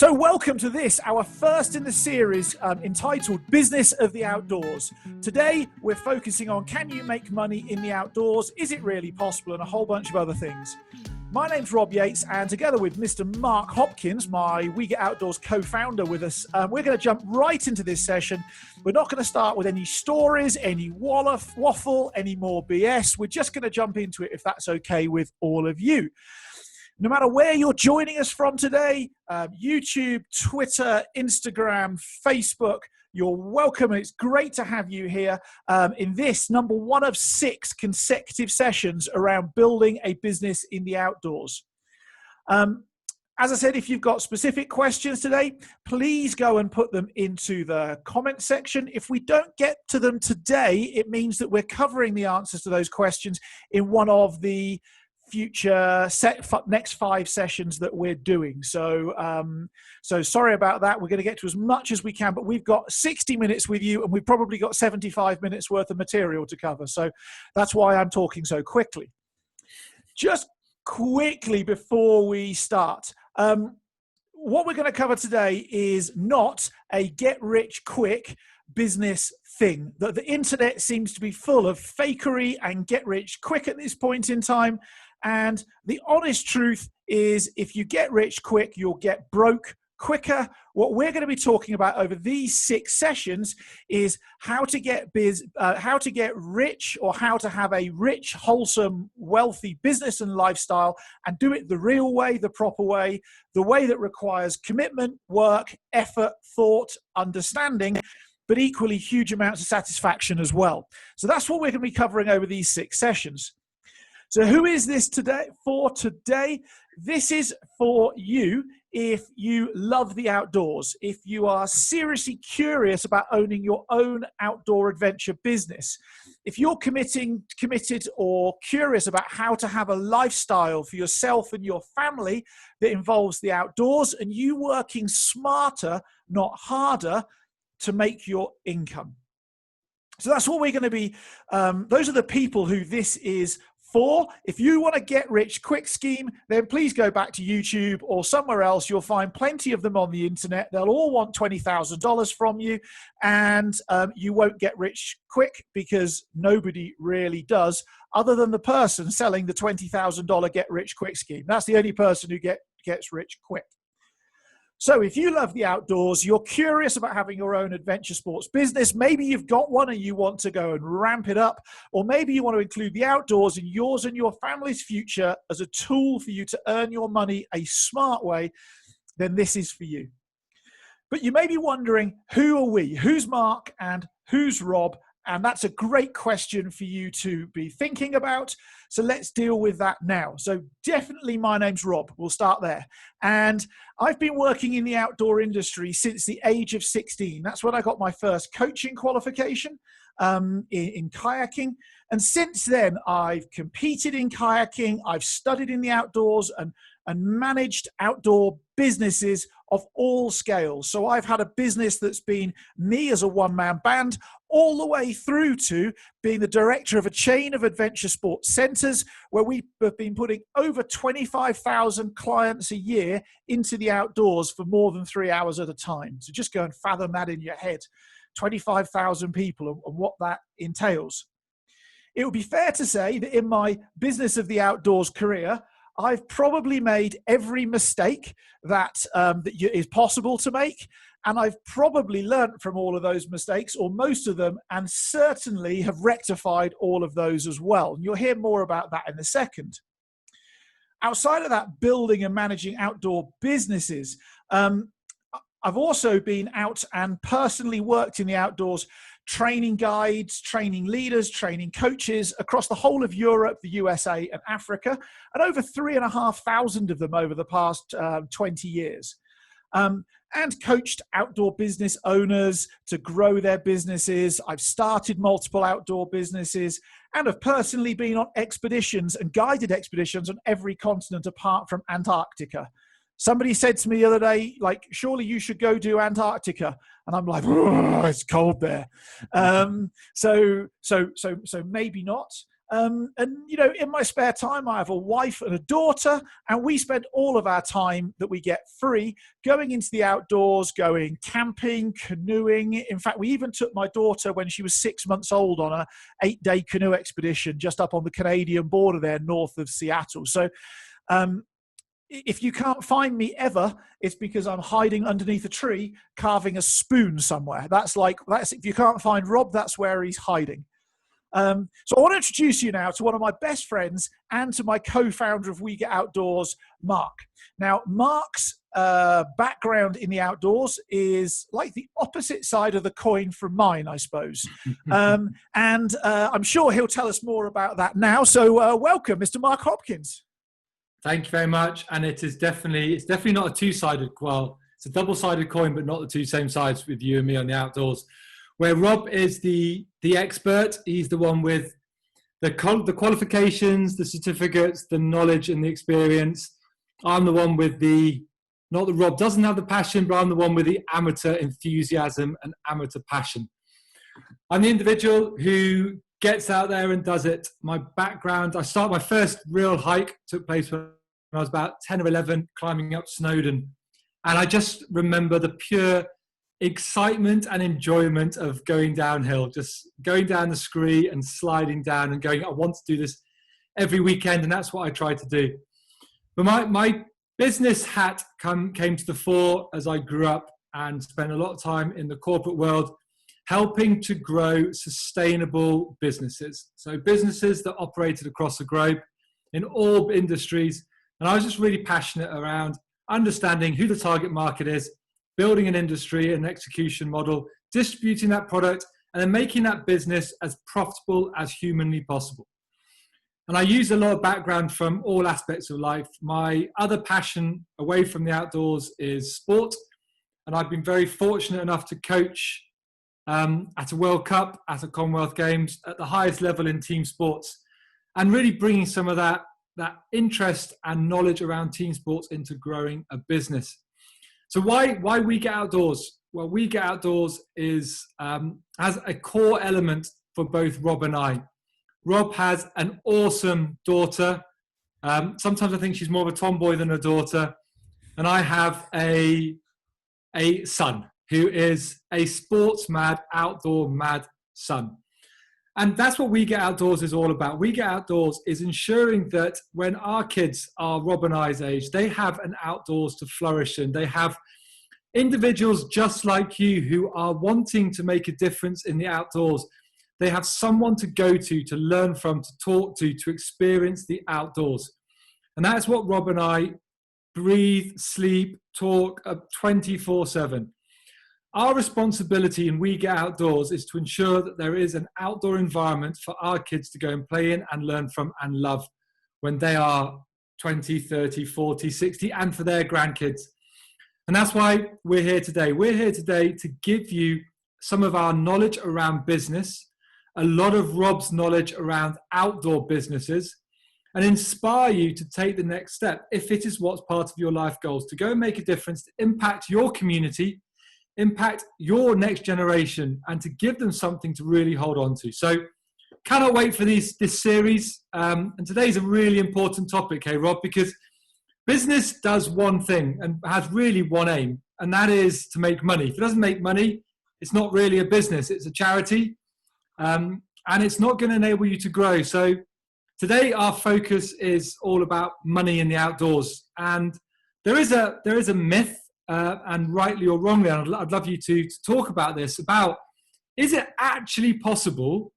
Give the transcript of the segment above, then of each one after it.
So welcome to this, our first in the series entitled Business of the Outdoors. Today, we're focusing on can you make money in the outdoors? Is it really possible? And a whole bunch of other things. My name's Rob Yates, and together with Mr. Mark Hopkins, my We Get Outdoors co-founder with us, we're going to jump right into this session. We're not going to start with any stories, any waffle, any more BS. We're just going to jump into it if that's okay with all of you. No matter where you're joining us from today, YouTube, Twitter, Instagram, Facebook, you're welcome. It's great to have you here in this number one of 6 consecutive sessions around building a business in the outdoors. As I said, if you've got specific questions today, please go and put them into the comment section. If we don't get to them today, it means that we're covering the answers to those questions in one of the future next 5 sessions that we're doing. So sorry about that. We're going to get to as much as we can, but we've got 60 minutes with you and we've probably got 75 minutes worth of material to cover. So that's why I'm talking so quickly. Just quickly before we start, what we're going to cover today is not a get-rich-quick business thing. That the internet seems to be full of fakery and get-rich-quick at this point in time. And the honest truth is if you get rich quick, you'll get broke quicker. What we're going to be talking about over these 6 sessions is how to get rich, or how to have a rich, wholesome, wealthy business and lifestyle and do it the real way, the proper way, the way that requires commitment, work, effort, thought, understanding, but equally huge amounts of satisfaction as well. So that's what we're going to be covering over these 6 sessions. So who is this today for today? This is for you if you love the outdoors, if you are seriously curious about owning your own outdoor adventure business, if you're committed or curious about how to have a lifestyle for yourself and your family that involves the outdoors, and you working smarter, not harder, to make your income. So that's what we're going to be, those are the people who this is for. If you want a get rich quick scheme, then please go back to YouTube or somewhere else. You'll find plenty of them on the internet. They'll all want $20,000 from you, and you won't get rich quick because nobody really does, other than the person selling the $20,000 get rich quick scheme. That's the only person who gets rich quick. So if you love the outdoors, you're curious about having your own adventure sports business, maybe you've got one and you want to go and ramp it up, or maybe you want to include the outdoors in yours and your family's future as a tool for you to earn your money a smart way, then this is for you. But you may be wondering, who are we? Who's Mark and who's Rob? And that's a great question for you to be thinking about. So let's deal with that now. So definitely my name's Rob. We'll start there. And I've been working in the outdoor industry since the age of 16. That's when I got my first coaching qualification in kayaking. And since then, I've competed in kayaking. I've studied in the outdoors and managed outdoor businesses of all scales. So I've had a business that's been me as a one-man band, all the way through to being the director of a chain of adventure sports centers where we have been putting over 25,000 clients a year into the outdoors for more than 3 hours at a time. So just go and fathom that in your head, 25,000 people and what that entails. It would be fair to say that in my business of the outdoors career, I've probably made every mistake that is possible to make, and I've probably learned from all of those mistakes, or most of them, and certainly have rectified all of those as well. And you'll hear more about that in a second. Outside of that, building and managing outdoor businesses, I've also been out and personally worked in the outdoors, training guides, training leaders, training coaches across the whole of Europe, the USA, and Africa, and over 3,500 of them over the past 20 years. And coached outdoor business owners to grow their businesses. I've started multiple outdoor businesses and have personally been on expeditions and guided expeditions on every continent apart from Antarctica. Somebody said to me the other day, like, surely you should go do Antarctica. And I'm like, it's cold there. So maybe not. And, you know, in my spare time, I have a wife and a daughter, and we spend all of our time that we get free going into the outdoors, going camping, canoeing. In fact, we even took my daughter when she was 6 months old on a 8-day canoe expedition just up on the Canadian border there north of Seattle. So if you can't find me ever, it's because I'm hiding underneath a tree carving a spoon somewhere. That's if you can't find Rob, that's where he's hiding. So I want to introduce you now to one of my best friends and to my co-founder of We Get Outdoors, Mark. Now, Mark's background in the outdoors is like the opposite side of the coin from mine, I suppose. And I'm sure he'll tell us more about that now. So welcome, Mr. Mark Hopkins. Thank you very much. And it's definitely not a two-sided, well, it's a double-sided coin, but not the two same sides with you and me on the outdoors. Where Rob is the expert, he's the one with the qualifications, the certificates, the knowledge and the experience. I'm the one with not that Rob doesn't have the passion, but I'm the one with the amateur enthusiasm and amateur passion. I'm the individual who gets out there and does it. My background, my first real hike took place when I was about 10 or 11, climbing up Snowdon. And I just remember the pure excitement and enjoyment of going downhill, just going down the scree and sliding down and going, I want to do this every weekend. And that's what I tried to do. But my business hat came to the fore as I grew up and spent a lot of time in the corporate world, helping to grow sustainable businesses. So businesses that operated across the globe in all industries. And I was just really passionate around understanding who the target market is, building an industry, an execution model, distributing that product, and then making that business as profitable as humanly possible. And I use a lot of background from all aspects of life. My other passion away from the outdoors is sport. And I've been very fortunate enough to coach at a World Cup, at a Commonwealth Games, at the highest level in team sports, and really bringing some of that interest and knowledge around team sports into growing a business. So why We Get Outdoors? Well, We Get Outdoors has a core element for both Rob and I. Rob has an awesome daughter. Sometimes I think she's more of a tomboy than a daughter. And I have a son who is a sports mad, outdoor mad son. And that's what We Get Outdoors is all about. We Get Outdoors is ensuring that when our kids are Rob and I's age, they have an outdoors to flourish in. They have individuals just like you who are wanting to make a difference in the outdoors. They have someone to go to learn from, to talk to experience the outdoors. And that's what Rob and I breathe, sleep, talk 24/7. Our responsibility in We Get Outdoors is to ensure that there is an outdoor environment for our kids to go and play in and learn from and love when they are 20, 30, 40, 60, and for their grandkids. And that's why we're here today. We're here today to give you some of our knowledge around business, a lot of Rob's knowledge around outdoor businesses, and inspire you to take the next step if it is what's part of your life goals, to go and make a difference, to impact your community, impact your next generation, and to give them something to really hold on to. So cannot wait for this series. And today's a really important topic, hey Rob, because business does one thing and has really one aim, and that is to make money. If it doesn't make money, it's not really a business, it's a charity, and it's not going to enable you to grow. So today our focus is all about money in the outdoors. And there is a myth, and rightly or wrongly, and I'd love you to talk about this, about is it actually possible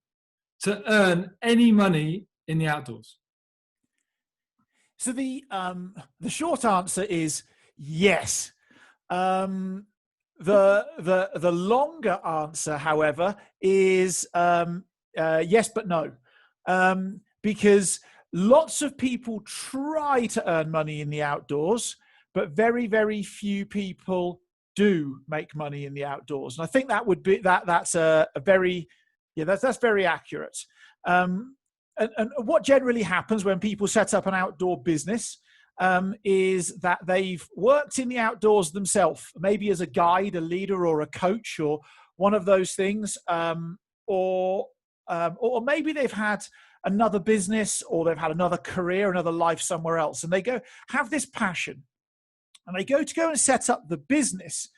to earn any money in the outdoors? So the short answer is yes. The longer answer, however, is yes, but no, because lots of people try to earn money in the outdoors, but very, very few people do make money in the outdoors. And I think that would be that's very accurate. And what generally happens when people set up an outdoor business is that they've worked in the outdoors themselves, maybe as a guide, a leader, or a coach, or one of those things, or maybe they've had another business, or they've had another career, another life somewhere else, and they go have this passion, and they go and set up the business.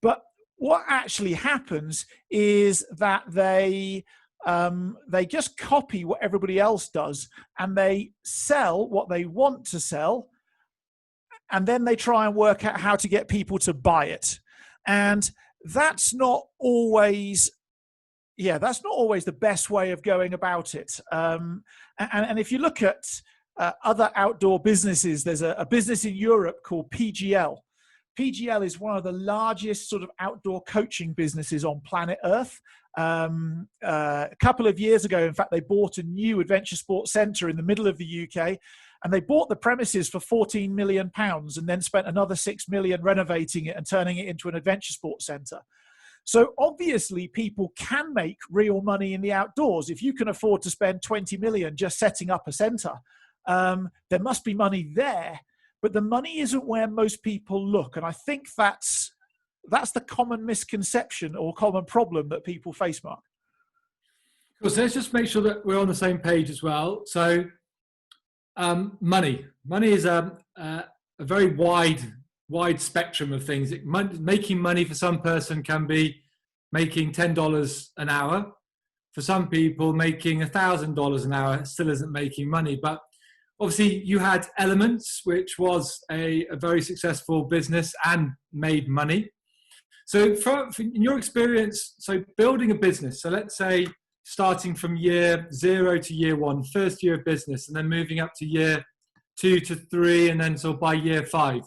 But what actually happens is that they just copy what everybody else does, and they sell what they want to sell, and then they try and work out how to get people to buy it. And that's not always the best way of going about it. And if you look at other outdoor businesses, there's a business in Europe called PGL. PGL is one of the largest sort of outdoor coaching businesses on planet Earth. A couple of years ago, in fact, they bought a new adventure sports centre in the middle of the UK, and they bought the premises for £14 million and then spent another £6 million renovating it and turning it into an adventure sports centre. So obviously people can make real money in the outdoors. If you can afford to spend 20 million just setting up a centre, there must be money there, but the money isn't where most people look. And I think that's the common misconception or common problem that people face, Mark. Cool. So let's just make sure that we're on the same page as well. So money is a very wide spectrum of things. Making money for some person can be making $10 an hour. For some people, making $1,000 an hour still isn't making money. But obviously, you had Elements, which was a very successful business and made money. So in your experience, so building a business, so let's say starting from year 0 to year 1, first year of business, and then moving up to year 2 to 3, and then sort of by year 5.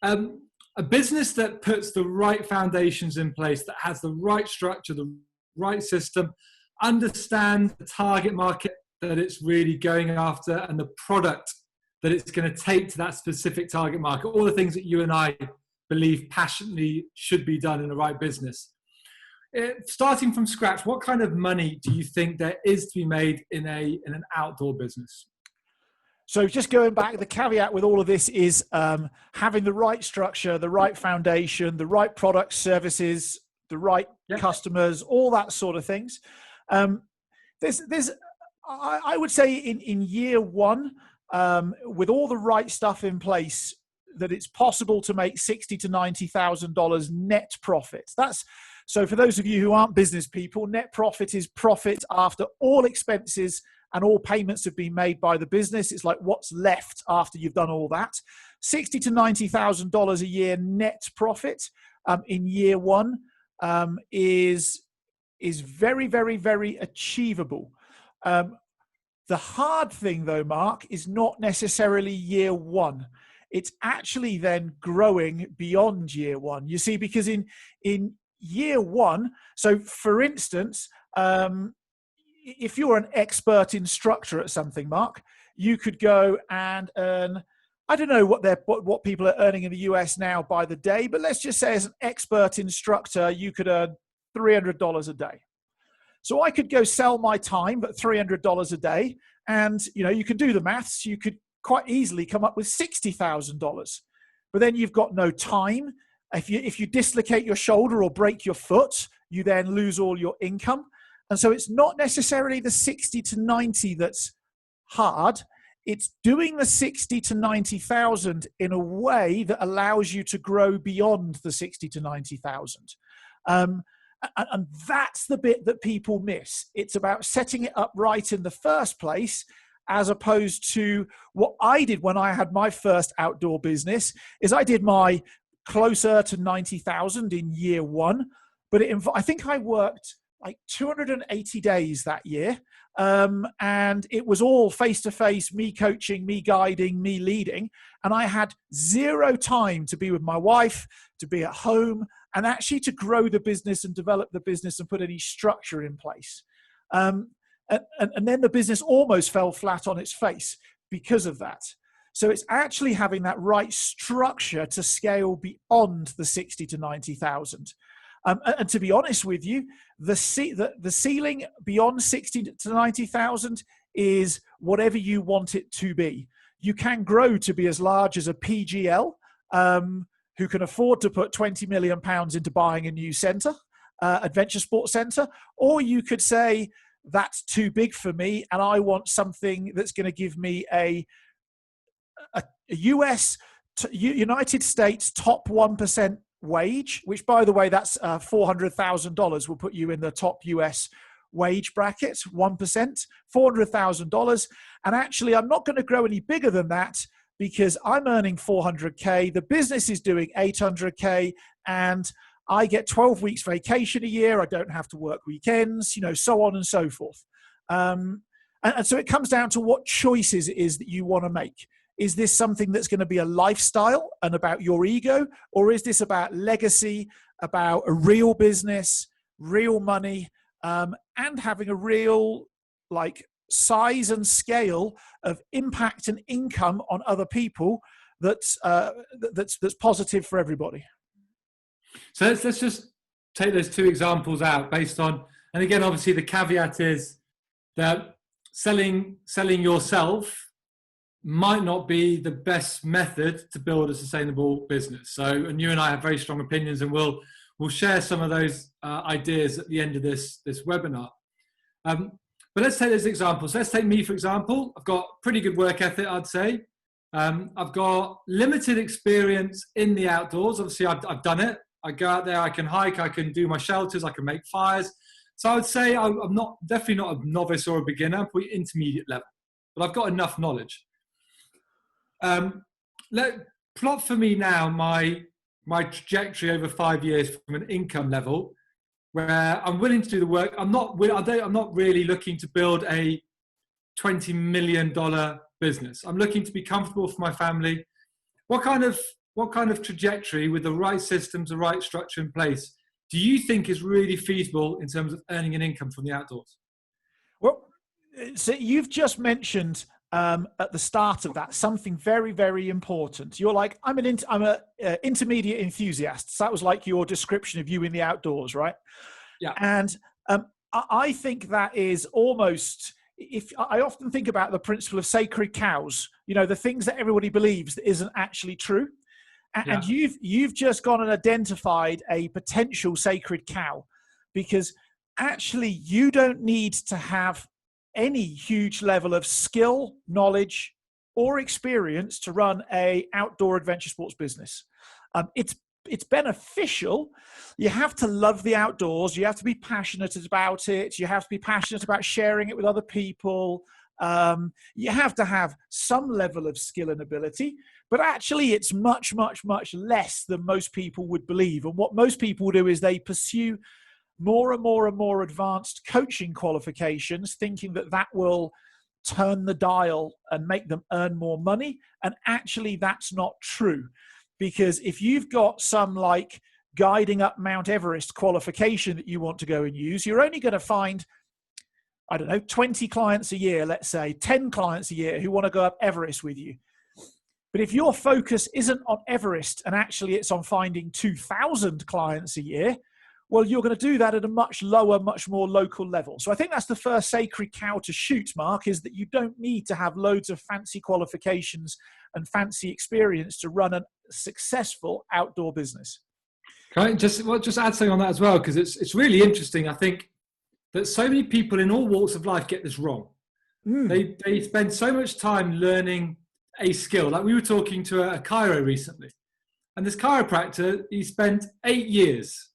A business that puts the right foundations in place, that has the right structure, the right system, understands the target market that it's really going after and the product that it's going to take to that specific target market, all the things that you and I believe passionately should be done in the right business. Starting from scratch, what kind of money do you think there is to be made in an outdoor business? So just going back, the caveat with all of this is having the right structure, the right foundation, the right products, services, the right customers, all that sort of things. I would say in year 1, with all the right stuff in place, that it's possible to make $60,000 to $90,000 net profit. So for those of you who aren't business people, net profit is profit after all expenses and all payments have been made by the business. It's like what's left after you've done all that. $60,000 to $90,000 a year net profit in year 1 is very, very, very achievable. The hard thing though, Mark, is not necessarily year 1. It's actually then growing beyond year 1. You see, because in year 1, so for instance, if you're an expert instructor at something, Mark, you could go and earn, I don't know what people are earning in the US now by the day, but let's just say as an expert instructor, you could earn $300 a day. So I could go sell my time at $300 a day, and you can do the maths. You could quite easily come up with $60,000. But then you've got no time. If you dislocate your shoulder or break your foot, you then lose all your income. And so it's not necessarily the 60 to 90 that's hard. It's doing the 60 to 90,000 in a way that allows you to grow beyond the 60 to 90,000. And that's the bit that people miss. It's about setting it up right in the first place, as opposed to what I did when I had my first outdoor business. Is I did my closer to 90,000 in year 1, but I think I worked like 280 days that year. And it was all face-to-face, me coaching, me guiding, me leading. And I had 0 time to be with my wife, to be at home, and actually to grow the business and develop the business and put any structure in place. And then the business almost fell flat on its face because of that. So it's actually having that right structure to scale beyond the 60 to 90,000. And to be honest with you, the ceiling beyond 60 to 90,000 is whatever you want it to be. You can grow to be as large as a PGL, who can afford to put £20 million into buying a new centre, adventure sports centre, or you could say, that's too big for me, and I want something that's going to give me a US, United States top 1% wage, which, by the way, that's $400,000 will put you in the top US wage bracket, 1%, $400,000. And actually, I'm not going to grow any bigger than that because I'm earning 400K. The business is doing 800K, and I get 12 weeks vacation a year. I don't have to work weekends, so on and so forth. And so it comes down to what choices it is that you want to make. Is this something that's going to be a lifestyle and about your ego? Or is this about legacy, about a real business, real money, and having a real size and scale of impact and income on other people that's positive for everybody? So let's just take those two examples out based on, and again, obviously the caveat is that selling yourself might not be the best method to build a sustainable business. So, and you and I have very strong opinions, and we'll share some of those ideas at the end of this webinar. But let's take those examples. Let's take me, for example. I've got pretty good work ethic, I'd say. I've got limited experience in the outdoors. Obviously, I've done it. I go out there, I can hike, I can do my shelters, I can make fires. So I would say I'm definitely not a novice or a beginner, I'm probably intermediate level, but I've got enough knowledge. Plot for me now my trajectory over 5 years from an income level where I'm willing to do the work. I'm not really looking to build a $20 million business. I'm looking to be comfortable for my family. What kind of trajectory with the right systems, the right structure in place, do you think is really feasible in terms of earning an income from the outdoors? Well, so you've just mentioned at the start of that something very, very important. You're like, I'm an intermediate enthusiast. So that was like your description of you in the outdoors, right? Yeah. And I think that is almost, if I often think about the principle of sacred cows, the things that everybody believes that isn't actually true. And you've just gone and identified a potential sacred cow, because actually you don't need to have any huge level of skill, knowledge, or experience to run a outdoor adventure sports business. It's beneficial. You have to love the outdoors. You have to be passionate about it. You have to be passionate about sharing it with other people. You have to have some level of skill and ability, but actually it's much, much, much less than most people would believe. And what most people do is they pursue more and more and more advanced coaching qualifications, thinking that that will turn the dial and make them earn more money. And actually that's not true, because if you've got some guiding up Mount Everest qualification that you want to go and use, you're only going to find, 20 clients a year, let's say 10 clients a year who want to go up Everest with you. But if your focus isn't on Everest and actually it's on finding 2,000 clients a year, well, you're going to do that at a much lower, much more local level. So I think that's the first sacred cow to shoot, Mark, is that you don't need to have loads of fancy qualifications and fancy experience to run a successful outdoor business. Can I just add something on that as well? Because it's really interesting. I think that so many people in all walks of life get this wrong. They spend so much time learning a skill. Like we were talking to a chiro recently, and this chiropractor, he spent 8 years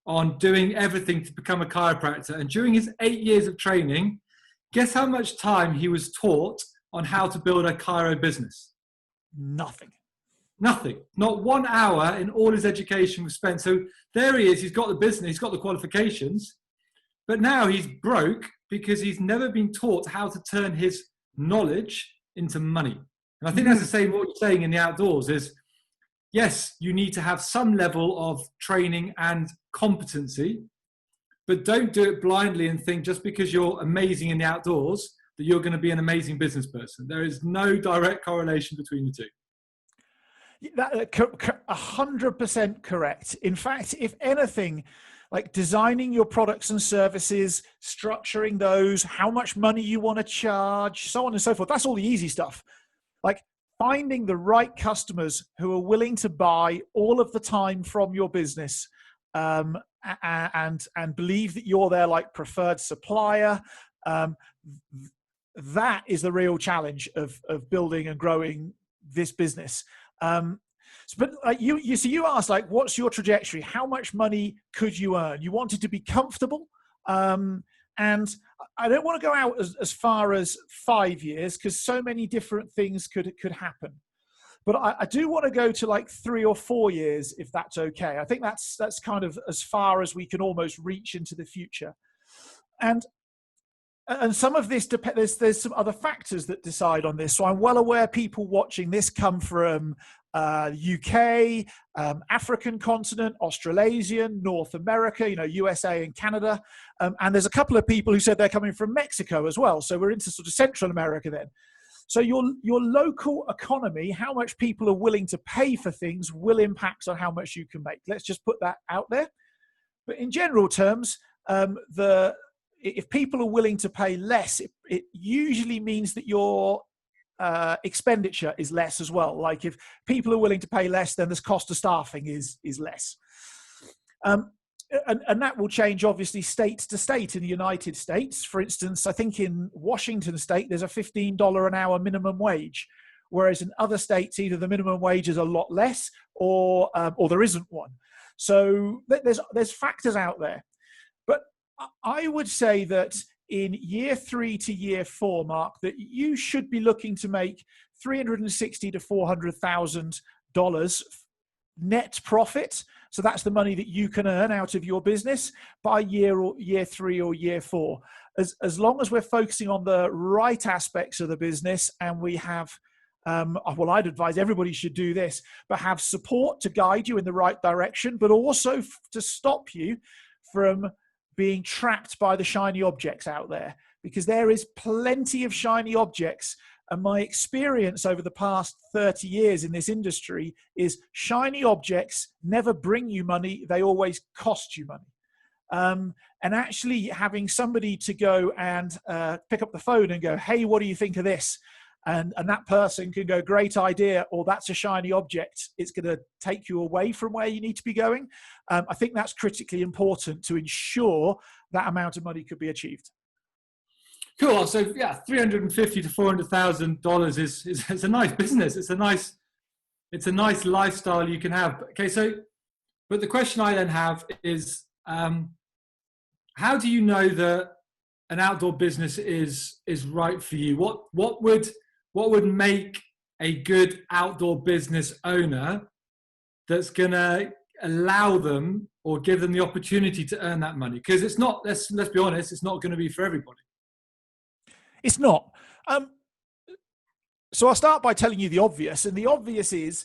on doing everything to become a chiropractor. And during his 8 years of training, guess how much time he was taught on how to build a chiro business? Nothing. Not 1 hour in all his education was spent. So there he is. He's got the business. He's got the qualifications. But now he's broke because he's never been taught how to turn his knowledge into money. And I think that's the same what you're saying in the outdoors is, yes, you need to have some level of training and competency, but don't do it blindly and think just because you're amazing in the outdoors that you're going to be an amazing business person. There is no direct correlation between the two. 100% correct. In fact, if anything, designing your products and services, structuring those, how much money you want to charge, so on and so forth, that's all the easy stuff. Finding the right customers who are willing to buy all of the time from your business and believe that you're their preferred supplier, Um, that is the real challenge of building and growing this business. But you asked, like, what's your trajectory? How much money could you earn? You wanted to be comfortable. And I don't want to go out as far as 5 years, because so many different things could happen. But I do want to go to like 3 or 4 years, if that's okay. I think that's kind of as far as we can almost reach into the future. And some of this there's some other factors that decide on this. So I'm well aware people watching this come from UK, African continent, Australasian, North America, USA and Canada. And there's a couple of people who said they're coming from Mexico as well. So we're into sort of Central America then. So your local economy, how much people are willing to pay for things, will impact on how much you can make. Let's just put that out there. But in general terms, if people are willing to pay less, it usually means that your expenditure is less as well. Like if people are willing to pay less, then this cost of staffing is less. And that will change obviously state to state. In the United States, for instance, I think in Washington state, there's a $15 an hour minimum wage. Whereas in other states, either the minimum wage is a lot less or there isn't one. So there's factors out there. But I would say that in year 3 to year 4, Mark, that you should be looking to make $360,000 to $400,000 net profit. So that's the money that you can earn out of your business by year 3 or year 4. As long as we're focusing on the right aspects of the business, and we have, I'd advise everybody should do this, but have support to guide you in the right direction, but also to stop you from being trapped by the shiny objects out there, because there is plenty of shiny objects. And my experience over the past 30 years in this industry is shiny objects never bring you money. They always cost you money. And actually having somebody to go and pick up the phone and go, hey, what do you think of this? And that person can go, great idea, or that's a shiny object. It's going to take you away from where you need to be going. I think that's critically important to ensure that amount of money could be achieved. Cool. So yeah, $350,000 to $400,000 is a nice business. It's a nice lifestyle you can have. Okay, so but the question I then have is, how do you know that an outdoor business is right for you? What would make a good outdoor business owner that's going to allow them or give them the opportunity to earn that money? Because it's not, let's be honest, it's not going to be for everybody. It's not. So I'll start by telling you the obvious. And the obvious is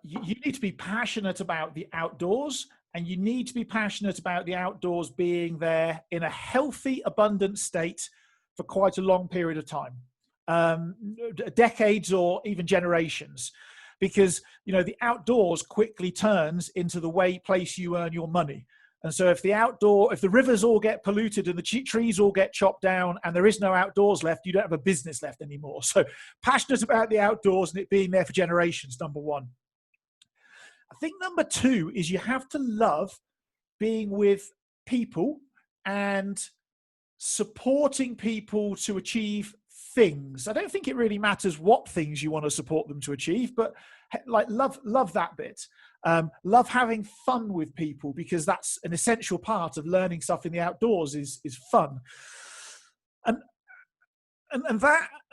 you need to be passionate about the outdoors, and you need to be passionate about the outdoors being there in a healthy, abundant state for quite a long period of time, decades or even generations. Because, the outdoors quickly turns into the place you earn your money. And so if the rivers all get polluted and the trees all get chopped down and there is no outdoors left, you don't have a business left anymore. So passionate about the outdoors and it being there for generations, number one. I think number two is you have to love being with people and supporting people to achieve things. I don't think it really matters what things you want to support them to achieve, but like love that bit. Love having fun with people, because that's an essential part of learning stuff in the outdoors is fun. And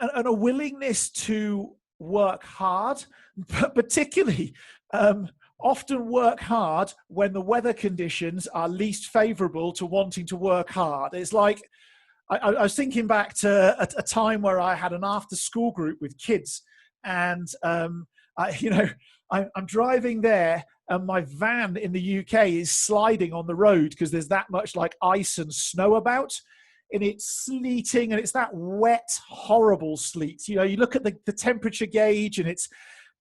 a willingness to work hard, but particularly often work hard when the weather conditions are least favorable to wanting to work hard. It's like, I was thinking back to a time where I had an after school group with kids, and I'm driving there and my van in the UK is sliding on the road because there's that much like ice and snow about, and it's sleeting, and it's that wet, horrible sleet. You look at the temperature gauge and it's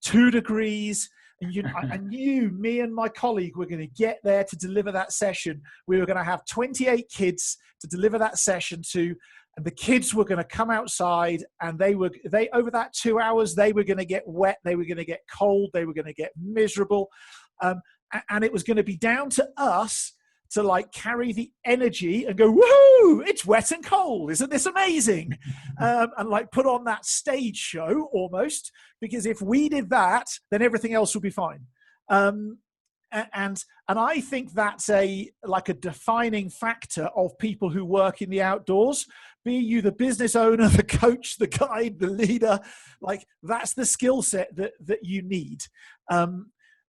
2 degrees. And I knew me and my colleague were going to get there to deliver that session. We were going to have 28 kids to deliver that session to, and the kids were going to come outside, and they over that 2 hours, they were going to get wet, they were going to get cold, they were going to get miserable. And it was going to be down to us to like carry the energy and go, woohoo, it's wet and cold. Isn't this amazing? And like put on that stage show almost, because if we did that, then everything else would be fine. And I think that's a defining factor of people who work in the outdoors. Be you the business owner, the coach, the guide, the leader, like that's the skill set that you need.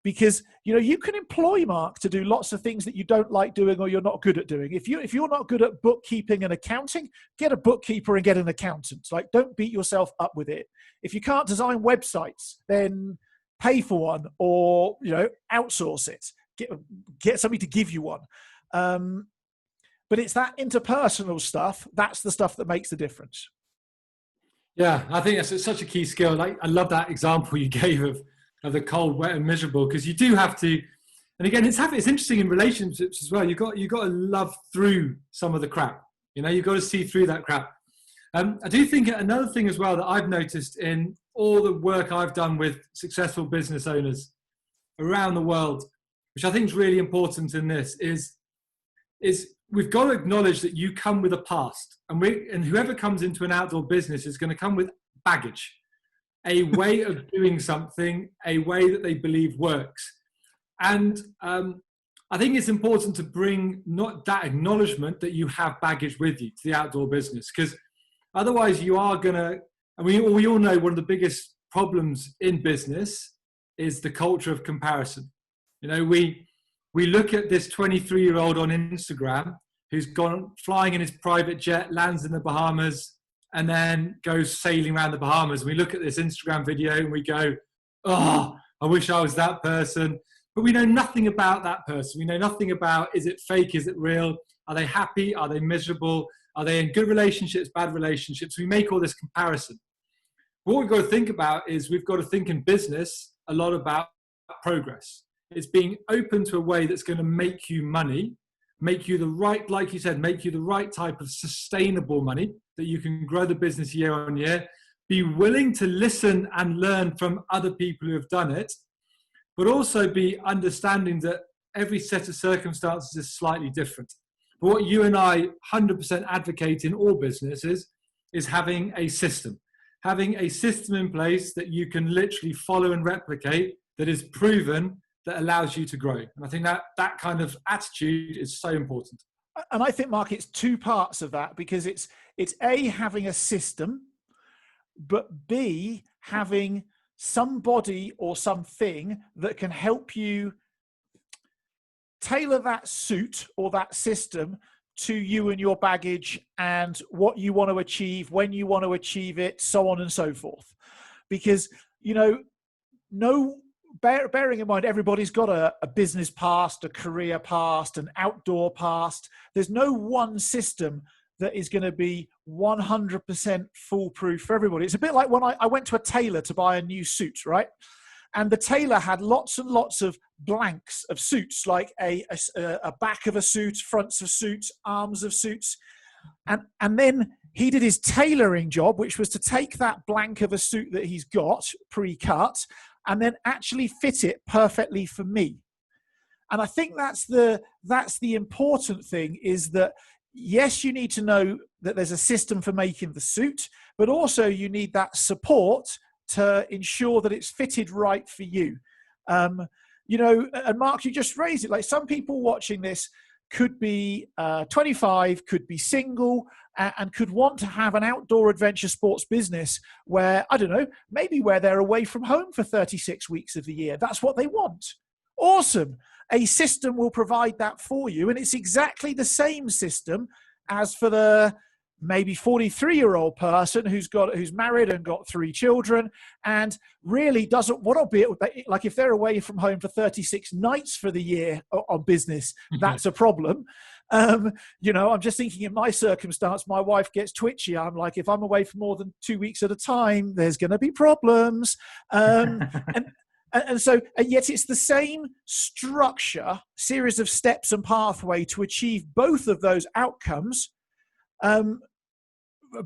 Because you can employ Mark to do lots of things that you don't like doing or you're not good at doing. If you're not good at bookkeeping and accounting, get a bookkeeper and get an accountant. Like, don't beat yourself up with it. If you can't design websites, then pay for one, or outsource it. Get somebody to give you one. But it's that interpersonal stuff. That's the stuff that makes the difference. Yeah, I think that's such a key skill. Like, I love that example you gave of the cold, wet, and miserable, because you do have to. And again, it's interesting in relationships as well. You got to love through some of the crap. You've got to see through that crap. I do think another thing as well that I've noticed in all the work I've done with successful business owners around the world, which I think is really important in this, is we've got to acknowledge that you come with a past, and whoever comes into an outdoor business is going to come with baggage, a way of doing something, a way that they believe works. And I think it's important to bring not that acknowledgement that you have baggage with you to the outdoor business, because otherwise you are going to, and we all know one of the biggest problems in business is the culture of comparison. We look at this 23-year-old on Instagram who's gone flying in his private jet, lands in the Bahamas, and then goes sailing around the Bahamas. We look at this Instagram video and we go, oh, I wish I was that person. But we know nothing about that person. We know nothing about, is it fake? Is it real? Are they happy? Are they miserable? Are they in good relationships, bad relationships? We make all this comparison. What we've got to think about is we've got to think in business a lot about progress. It's being open to a way that's going to make you money, make you the right, like you said, make you the right type of sustainable money that you can grow the business year on year. Be willing to listen and learn from other people who have done it, but also be understanding that every set of circumstances is slightly different. But what you and I 100% advocate in all businesses is having a system in place that you can literally follow and replicate, that is proven, that allows you to grow. And I think that kind of attitude is so important. And I think, Mark, it's two parts of that, because it's A, having a system, but B, having somebody or something that can help you tailor that suit or that system to you and your baggage and what you want to achieve, when you want to achieve it, so on and so forth. Because, bearing in mind, everybody's got a business past, a career past, an outdoor past. There's no one system that is going to be 100% foolproof for everybody. It's a bit like when I went to a tailor to buy a new suit, right? And the tailor had lots and lots of blanks of suits, like a back of a suit, fronts of suits, arms of suits. And then he did his tailoring job, which was to take that blank of a suit that he's got pre-cut and then actually fit it perfectly for me. And I think that's the important thing, is that, yes, you need to know that there's a system for making the suit, but also you need that support to ensure that it's fitted right for you. And Mark, you just raised it. Like, some people watching this could be 25, could be single, and could want to have an outdoor adventure sports business where, I don't know, maybe where they're away from home for 36 weeks of the year. That's what they want. Awesome. A system will provide that for you. And it's exactly the same system as for the maybe 43-year-old person who's married and got 3 children and really doesn't want to be, like, if they're away from home for 36 nights for the year on business, that's a problem. I'm just thinking, in my circumstance, my wife gets twitchy. I'm like, if I'm away for more than 2 weeks at a time, there's going to be problems. And yet it's the same structure, series of steps and pathway to achieve both of those outcomes. But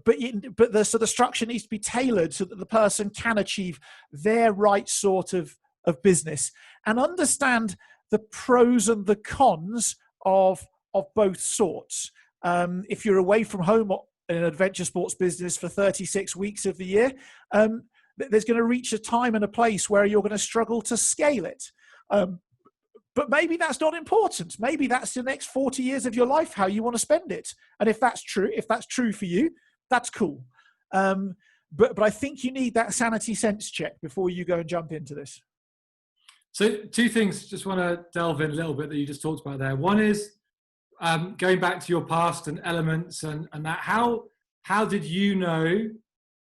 the structure needs to be tailored so that the person can achieve their right sort of business and understand the pros and the cons of both sorts. If you're away from home in an adventure sports business for 36 weeks of the year, there's going to reach a time and a place where you're going to struggle to scale it. But maybe that's not important. Maybe that's the next 40 years of your life, how you want to spend it. And if that's true for you, that's cool. But I think you need that sanity sense check before you go and jump into this. So two things, just want to delve in a little bit that you just talked about there. One is going back to your past and elements and that. How did you know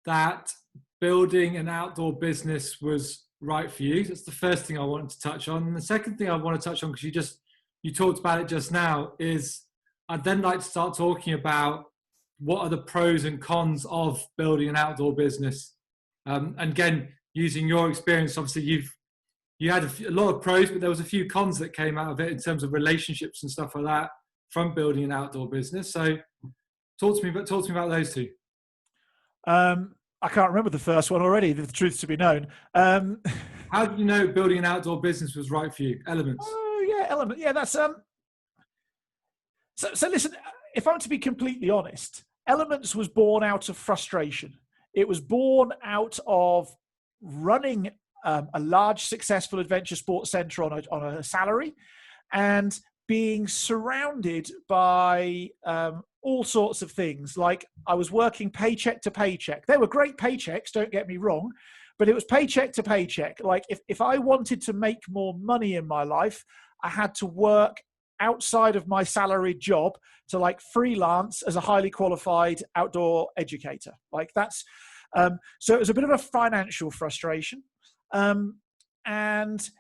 that building an outdoor business was right for you? That's the first thing I wanted to touch on. And the second thing I want to touch on, because you talked about it just now, is I'd then like to start talking about what are the pros and cons of building an outdoor business. And again, using your experience, obviously you had a lot of pros, but there was a few cons that came out of it in terms of relationships and stuff like that from building an outdoor business. So talk to me about those two. I can't remember the first one already, the truth to be known. How did you know building an outdoor business was right for you? Elements. Oh, yeah, element. Yeah, that's... So listen, if I'm to be completely honest, Elements was born out of frustration. It was born out of running a large, successful adventure sports center on a salary and being surrounded by all sorts of things. Like I was working paycheck to paycheck. They were great paychecks, don't get me wrong, but it was paycheck to paycheck. Like if I wanted to make more money in my life, I had to work outside of my salaried job to like freelance as a highly qualified outdoor educator. Like that's, so it was a bit of a financial frustration. And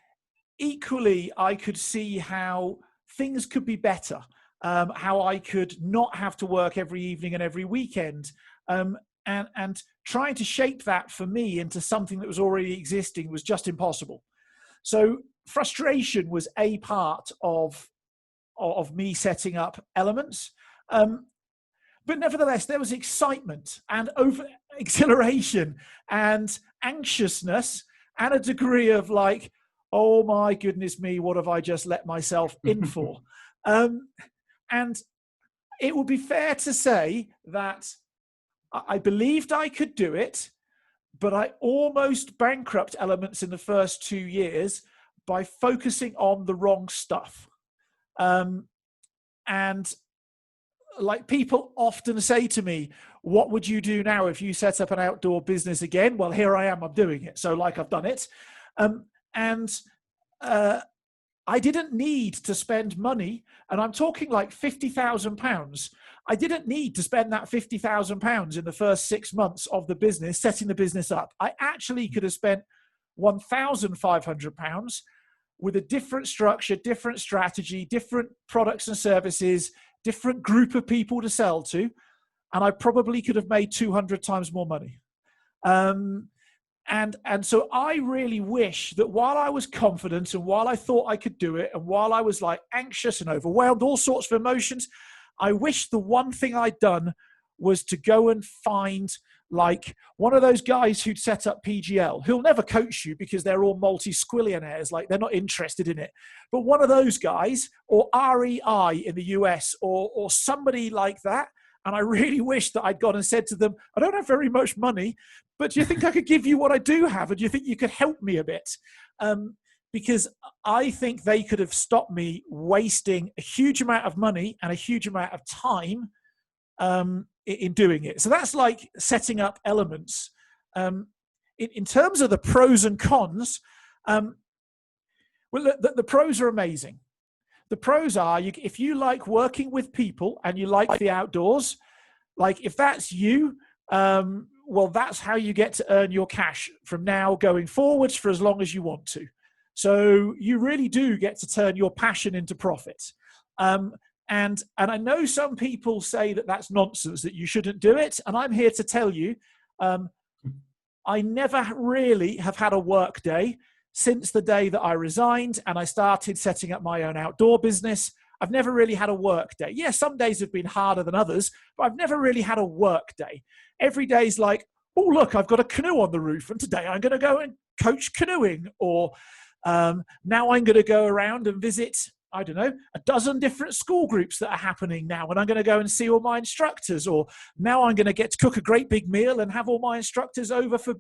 equally, I could see how things could be better, how I could not have to work every evening and every weekend, and trying to shape that for me into something that was already existing was just impossible. So frustration was a part of me setting up Elements. But nevertheless, there was excitement and exhilaration and anxiousness and a degree of like, oh my goodness me, what have I just let myself in for? And it would be fair to say that I believed I could do it, but I almost bankrupt Elements in the first 2 years by focusing on the wrong stuff. And like people often say to me, what would you do now if you set up an outdoor business again? Well, here I am, I'm doing it. So like I've done it. I didn't need to spend money, and I'm talking like £50,000. I didn't need to spend that £50,000 in the first 6 months of the business, setting the business up. I actually could have spent £1,500 with a different structure, different strategy, different products and services, different group of people to sell to, and I probably could have made 200 times more money. And so I really wish that while I was confident and while I thought I could do it and while I was like anxious and overwhelmed, all sorts of emotions, I wish the one thing I'd done was to go and find like one of those guys who'd set up PGL, who'll never coach you because they're all multi-squillionaires, like they're not interested in it. But one of those guys, or REI in the US, or somebody like that. And I really wish that I'd gone and said to them, I don't have very much money, but do you think I could give you what I do have? And do you think you could help me a bit? Because I think they could have stopped me wasting a huge amount of money and a huge amount of time in doing it. So that's like setting up Elements. In terms of the pros and cons, well, the pros are amazing. The pros are, if you like working with people and you like the outdoors, like if that's you, well, that's how you get to earn your cash from now going forwards for as long as you want to. So you really do get to turn your passion into profit. And I know some people say that that's nonsense, that you shouldn't do it. And I'm here to tell you, I never really have had a work day since the day that I resigned and I started setting up my own outdoor business. I've never really had a work day. Yeah, some days have been harder than others, but I've never really had a work day. Every day's like, oh, look, I've got a canoe on the roof and today I'm going to go and coach canoeing. Or now I'm going to go around and visit I don't know, a dozen different school groups that are happening now, and I'm going to go and see all my instructors, or now I'm going to get to cook a great big meal and have all my instructors over for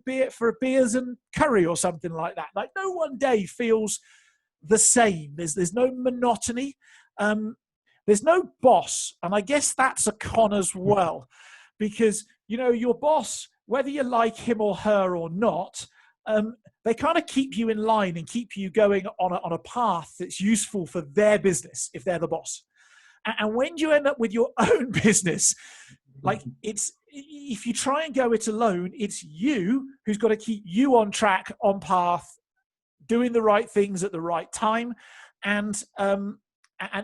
beers and curry or something like that. Like, no one day feels the same. There's no monotony. There's no boss, and I guess that's a con as well, because your boss, whether you like him or her or not, they kind of keep you in line and keep you going on a path that's useful for their business if they're the boss. And when you end up with your own business, like, if you try and go it alone, it's you who's got to keep you on track, on path, doing the right things at the right time. And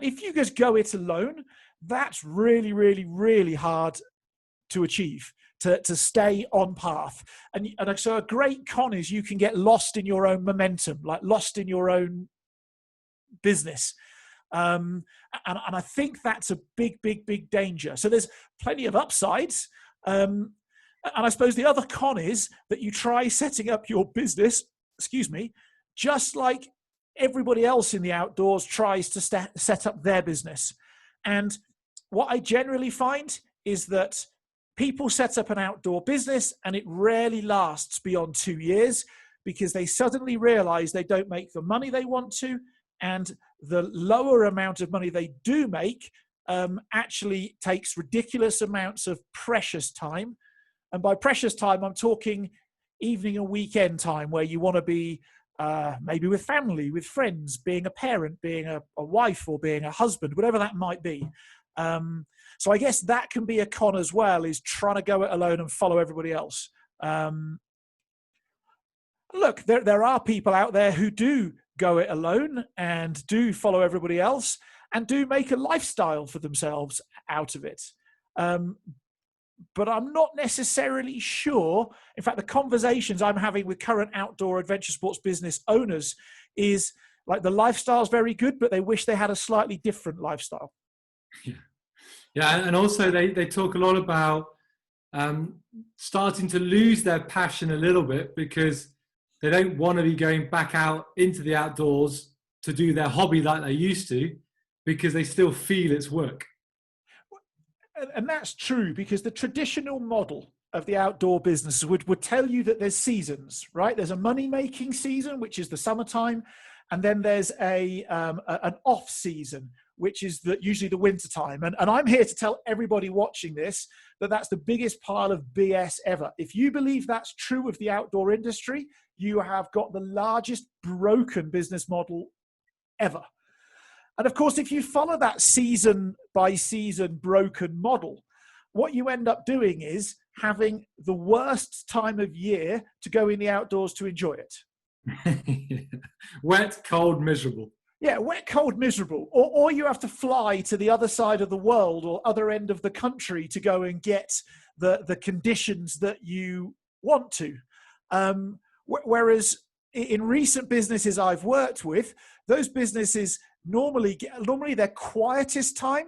if you just go it alone, that's really, really, really hard to achieve, to stay on path. And so a great con is you can get lost in your own momentum, like lost in your own business. And I think that's a big, big, big danger. So there's plenty of upsides. And I suppose the other con is that you try setting up your business, just like everybody else in the outdoors tries to set up their business. And what I generally find is that people set up an outdoor business and it rarely lasts beyond 2 years, because they suddenly realize they don't make the money they want to, and the lower amount of money they do make actually takes ridiculous amounts of precious time. And by precious time, I'm talking evening and weekend time, where you want to be maybe with family, with friends, being a parent, being a wife, or being a husband, whatever that might be. So I guess that can be a con as well, is trying to go it alone and follow everybody else. Look, there are people out there who do go it alone and do follow everybody else and do make a lifestyle for themselves out of it. But I'm not necessarily sure. In fact, the conversations I'm having with current outdoor adventure sports business owners is like, the lifestyle's very good, but they wish they had a slightly different lifestyle. Yeah, and also they talk a lot about starting to lose their passion a little bit, because they don't want to be going back out into the outdoors to do their hobby like they used to, because they still feel it's work. And that's true, because the traditional model of the outdoor business would tell you that there's seasons, right? There's a money-making season, which is the summertime, and then there's an off season, which is usually the winter time. And I'm here to tell everybody watching this that that's the biggest pile of BS ever. If you believe that's true of the outdoor industry, you have got the largest broken business model ever. And of course, if you follow that season by season broken model, what you end up doing is having the worst time of year to go in the outdoors to enjoy it. Wet, cold, miserable. Yeah, wet, cold, miserable. Or you have to fly to the other side of the world or other end of the country to go and get the conditions that you want to. Whereas in recent businesses I've worked with, those businesses normally their quietest time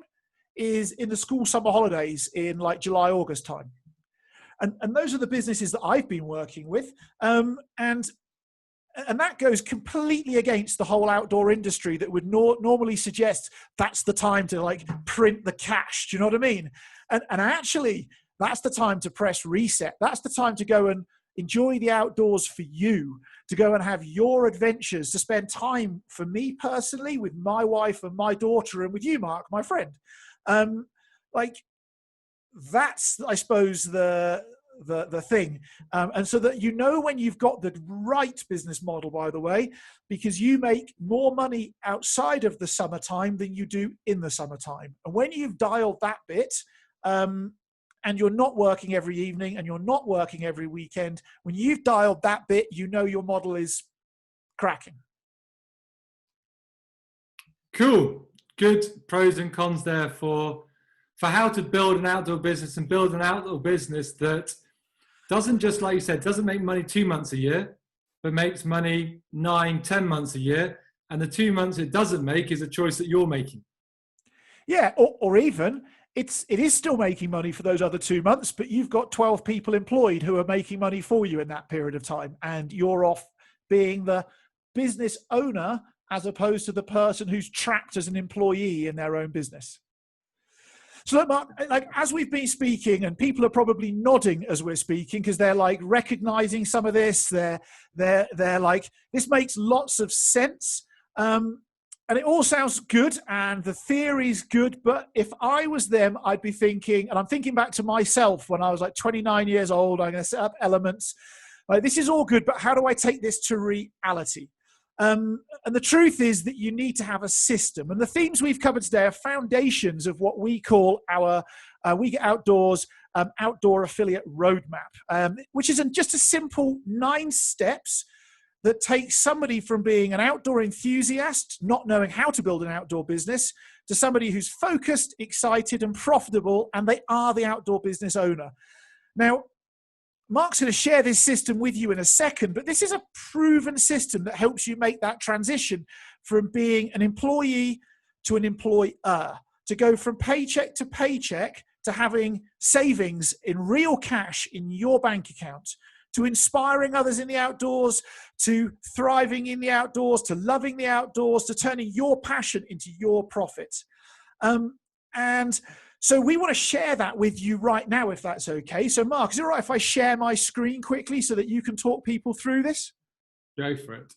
is in the school summer holidays in like July, August time. And those are the businesses that I've been working with. And that goes completely against the whole outdoor industry that would normally suggest that's the time to like print the cash. Do you know what I mean? And actually, that's the time to press reset. That's the time to go and enjoy the outdoors for you, to go and have your adventures, to spend time, for me personally, with my wife and my daughter, and with you, Mark, my friend. That's, I suppose, the thing. And so that when you've got the right business model, by the way, because you make more money outside of the summertime than you do in the summertime. And when you've dialed that bit, and you're not working every evening and you're not working every weekend, when you've dialed that bit, your model is cracking. Cool. Good pros and cons there for how to build an outdoor business, and build an outdoor business that doesn't just, like you said, doesn't make money 2 months a year, but makes money 9-10 months a year. And the 2 months it doesn't make is a choice that you're making. Yeah, or even it is still making money for those other 2 months, but you've got 12 people employed who are making money for you in that period of time, and you're off being the business owner as opposed to the person who's tracked as an employee in their own business. So look, Mark, like as we've been speaking, and people are probably nodding as we're speaking because they're like recognizing some of this. They're like, this makes lots of sense. And it all sounds good and the theory's good, but if I was them, I'd be thinking, and I'm thinking back to myself when I was like 29 years old, I'm going to set up Elements. Like, this is all good, but how do I take this to reality? And the truth is that you need to have a system. And the themes we've covered today are foundations of what we call our We Get Outdoors Outdoor Affiliate Roadmap, which is just a simple 9 steps that takes somebody from being an outdoor enthusiast, not knowing how to build an outdoor business, to somebody who's focused, excited, and profitable, and they are the outdoor business owner. Now, Mark's going to share this system with you in a second, but this is a proven system that helps you make that transition from being an employee to an employer, to go from paycheck to paycheck to having savings in real cash in your bank account, to inspiring others in the outdoors, to thriving in the outdoors, to loving the outdoors, to turning your passion into your profit. And so we want to share that with you right now, if that's okay. So Mark, is it all right if I share my screen quickly so that you can talk people through this? Go for it.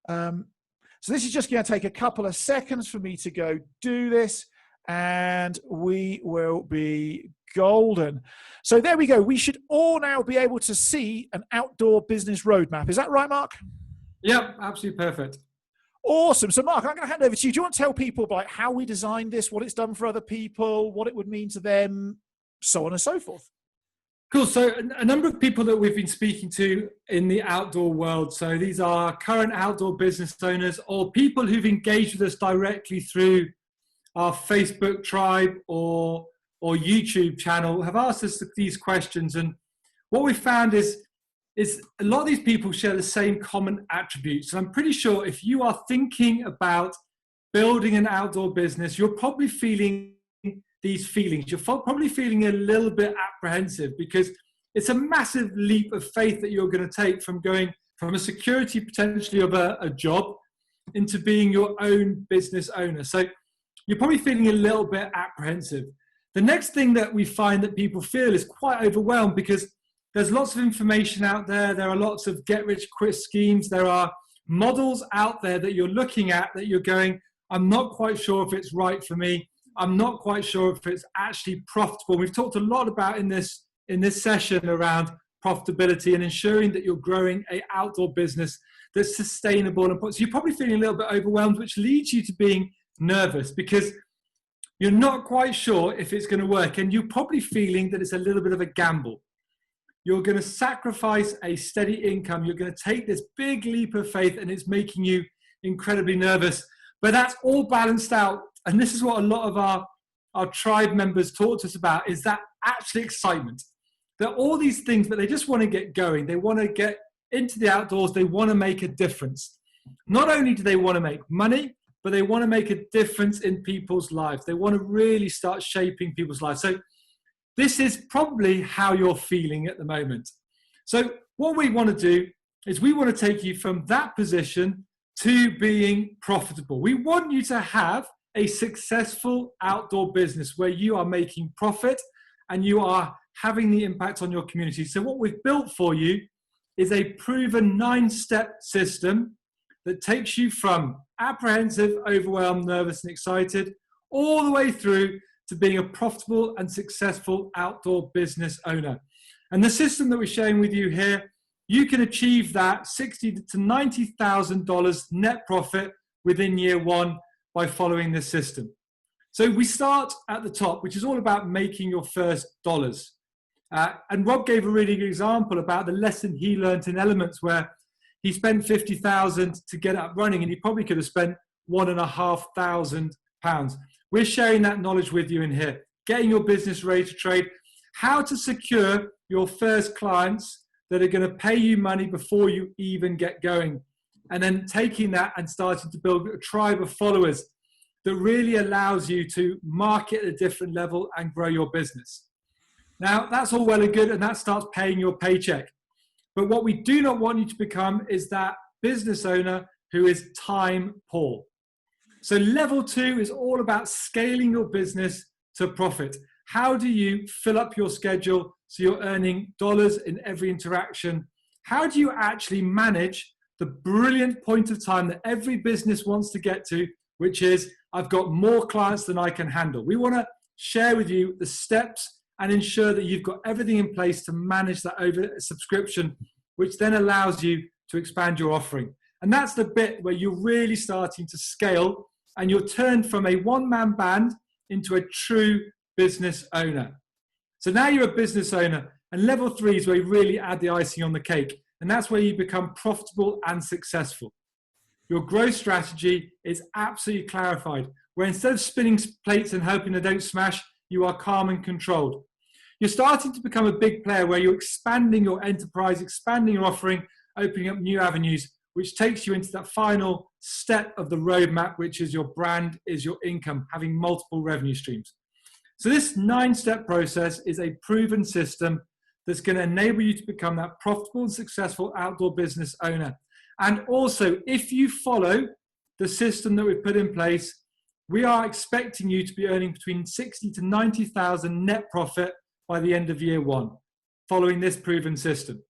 So this is just going to take a couple of seconds for me to go do this, and we will be golden. So there we go. We should all now be able to see an outdoor business roadmap. Is that right, Mark? Yep, absolutely perfect. Awesome. So Mark, I'm going to hand over to you. Do you want to tell people about how we designed this, what it's done for other people, what it would mean to them, so on and so forth? Cool. So a number of people that we've been speaking to in the outdoor world. So these are current outdoor business owners or people who've engaged with us directly through our Facebook tribe or YouTube channel, have asked us these questions. And what we found is a lot of these people share the same common attributes. And I'm pretty sure if you are thinking about building an outdoor business, you're probably feeling these feelings. You're probably feeling a little bit apprehensive because it's a massive leap of faith that you're going to take from going from a security potentially of a job into being your own business owner. So you're probably feeling a little bit apprehensive. The next thing that we find that people feel is quite overwhelmed because there's lots of information out there. There are lots of get-rich-quick schemes. There are models out there that you're looking at that you're going, I'm not quite sure if it's right for me. I'm not quite sure if it's actually profitable. We've talked a lot about in this session around profitability and ensuring that you're growing an outdoor business that's sustainable. And so you're probably feeling a little bit overwhelmed, which leads you to being nervous because you're not quite sure if it's going to work. And you're probably feeling that it's a little bit of a gamble. You're going to sacrifice a steady income. You're going to take this big leap of faith and it's making you incredibly nervous. But that's all balanced out. And this is what a lot of our tribe members talk to us about, is that actual excitement. They're all these things, but they just want to get going. They want to get into the outdoors. They want to make a difference. Not only do they want to make money, but they want to make a difference in people's lives. They want to really start shaping people's lives. So this is probably how you're feeling at the moment. So what we want to do is we want to take you from that position to being profitable. We want you to have a successful outdoor business where you are making profit and you are having the impact on your community. So what we've built for you is a proven 9-step system that takes you from apprehensive, overwhelmed, nervous, and excited, all the way through to being a profitable and successful outdoor business owner. And the system that we're sharing with you here, you can achieve that $60,000 to $90,000 net profit within year 1 by following this system. So we start at the top, which is all about making your first dollars. And Rob gave a really good example about the lesson he learned in Elements, where he spent $50,000 to get up running, and he probably could have spent £1,500. We're sharing that knowledge with you in here, getting your business ready to trade, how to secure your first clients that are going to pay you money before you even get going. And then taking that and starting to build a tribe of followers that really allows you to market at a different level and grow your business. Now, that's all well and good, and that starts paying your paycheck. But what we do not want you to become is that business owner who is time poor. So level 2 is all about scaling your business to profit. How do you fill up your schedule so you're earning dollars in every interaction? How do you actually manage the brilliant point of time that every business wants to get to, which is, I've got more clients than I can handle? We want to share with you the steps and ensure that you've got everything in place to manage that over subscription, which then allows you to expand your offering. And that's the bit where you're really starting to scale and you're turned from a one-man band into a true business owner. So now you're a business owner, and level 3 is where you really add the icing on the cake. And that's where you become profitable and successful. Your growth strategy is absolutely clarified, where instead of spinning plates and hoping they don't smash, you are calm and controlled. You're starting to become a big player where you're expanding your enterprise, expanding your offering, opening up new avenues, which takes you into that final step of the roadmap, which is your brand, is your income, having multiple revenue streams. So this 9-step process is a proven system that's going to enable you to become that profitable and successful outdoor business owner. And also, if you follow the system that we've put in place, we are expecting you to be earning between 60 to 90,000 net profit by the end of year 1, following this proven system,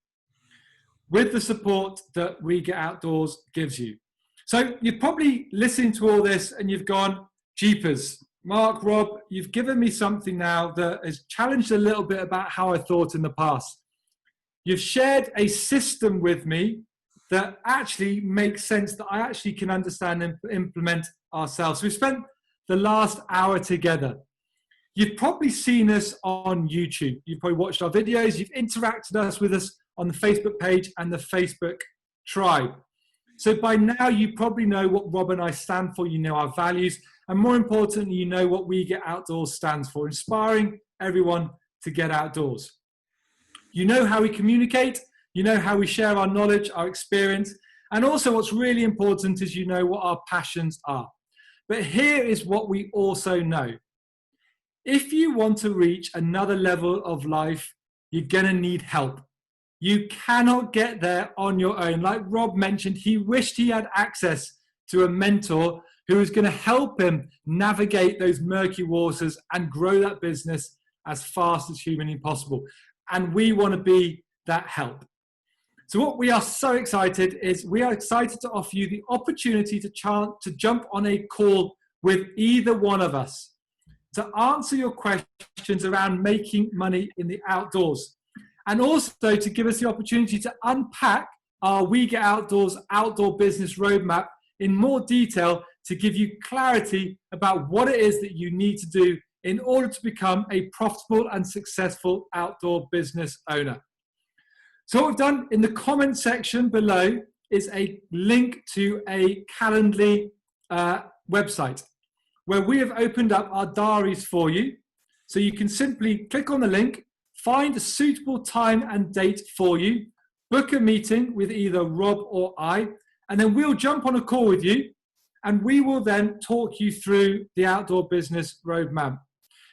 with the support that We Get Outdoors gives you. So you're probably listening to all this and you've gone, jeepers, Mark, Rob, you've given me something now that has challenged a little bit about how I thought in the past. You've shared a system with me that actually makes sense, that I actually can understand and implement ourselves. So we spent the last hour together. You've probably seen us on YouTube. You've probably watched our videos. You've interacted with us on the Facebook page and the Facebook tribe. So by now, you probably know what Rob and I stand for. You know our values. And more importantly, you know what We Get Outdoors stands for, inspiring everyone to get outdoors. You know how we communicate. You know how we share our knowledge, our experience. And also what's really important is you know what our passions are. But here is what we also know. If you want to reach another level of life, you're going to need help. You cannot get there on your own. Like Rob mentioned, he wished he had access to a mentor who was going to help him navigate those murky waters and grow that business as fast as humanly possible. And we want to be that help. So what we are so excited is we are excited to offer you the opportunity to jump on a call with either one of us to answer your questions around making money in the outdoors, and also to give us the opportunity to unpack our We Get Outdoors outdoor business roadmap in more detail to give you clarity about what it is that you need to do in order to become a profitable and successful outdoor business owner. So what we've done in the comment section below is a link to a Calendly website where we have opened up our diaries for you. So you can simply click on the link, find a suitable time and date for you, book a meeting with either Rob or I, and then we'll jump on a call with you and we will then talk you through the outdoor business roadmap.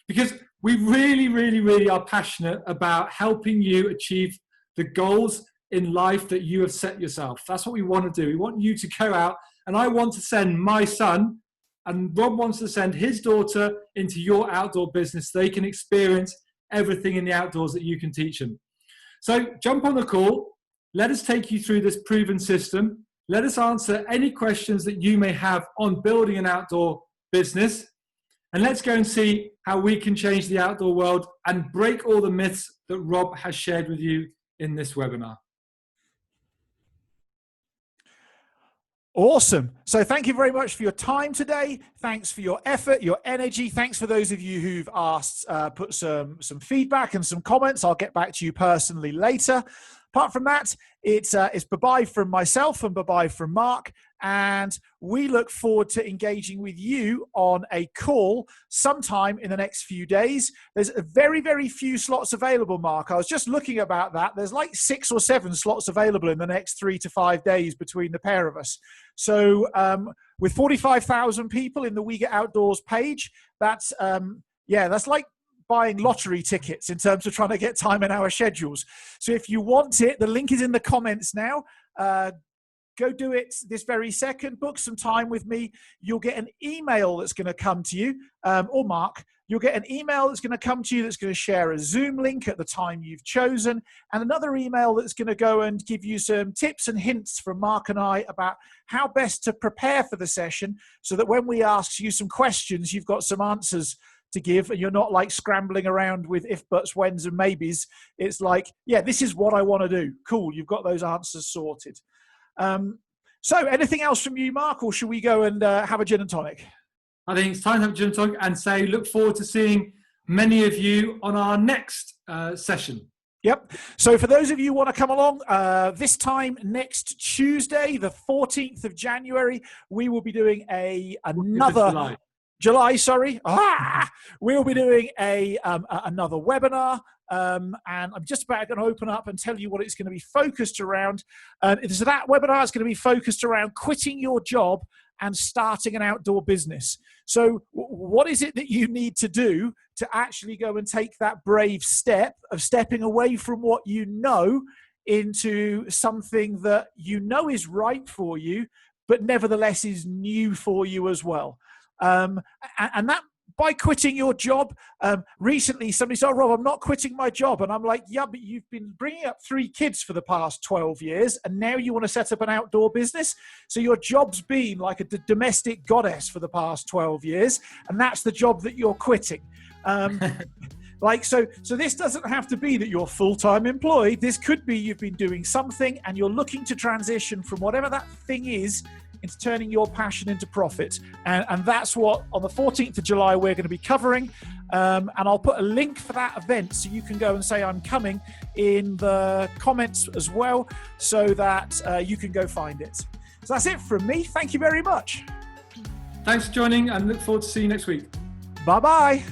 Because we really are passionate about helping you achieve the goals in life that you have set yourself. That's what we want to do. We want you to go out, and I want to send my son, and Rob wants to send his daughter into your outdoor business so they can experience everything in the outdoors that you can teach them. So jump on the call. Let us take you through this proven system. Let us answer any questions that you may have on building an outdoor business. And let's go and see how we can change the outdoor world and break all the myths that Rob has shared with you in this webinar. Awesome. So thank you very much for your time today. Thanks for your effort, your energy. Thanks for those of you who've asked, put some feedback and some comments. I'll get back to you personally later. Apart from that, it's bye-bye from myself and bye-bye from Mark. And we look forward to engaging with you on a call sometime in the next few days. There's a very few slots available, Mark. I was just looking about that. There's like 6 or 7 slots available in the next 3 to 5 days between the pair of us. So with 45,000 people in the We Get Outdoors page, that's like buying lottery tickets in terms of trying to get time in our schedules. So if you want it, the link is in the comments now. go do it this very second. Book some time with me. You'll get an email that's going to come to you, or Mark. You'll get an email that's going to come to you that's going to share a Zoom link at the time you've chosen, and another email that's going to go and give you some tips and hints from Mark and I about how best to prepare for the session, so that when we ask you some questions, you've got some answers to give and you're not like scrambling around with if, buts, whens and maybes. It's like, yeah, this is what I want to do. Cool, you've got those answers sorted. So anything else from you, Mark, or should we go and have a gin and tonic? I think it's time to have a gin and tonic and say look forward to seeing many of you on our next session. Yep. So for those of you who want to come along, this time next Tuesday, the 14th of January, we will be doing another... July, sorry. We'll be doing another webinar, and I'm just about going to open up and tell you what it's going to be focused around. So that webinar is going to be focused around quitting your job and starting an outdoor business. So what is it that you need to do to actually go and take that brave step of stepping away from what you know into something that you know is right for you, but nevertheless is new for you as well? And that by quitting your job, recently somebody said, oh, Rob, I'm not quitting my job. And I'm like, yeah, but you've been bringing up 3 kids for the past 12 years. And now you want to set up an outdoor business. So your job's been like a domestic goddess for the past 12 years. And that's the job that you're quitting. So this doesn't have to be that you're full-time employed. This could be you've been doing something and you're looking to transition from whatever that thing is into turning your passion into profit. And that's what, on the 14th of July, we're going to be covering. And I'll put a link for that event so you can go and say I'm coming in the comments as well, so that you can go find it. So that's it from me. Thank you very much. Thanks for joining and look forward to seeing you next week. Bye-bye.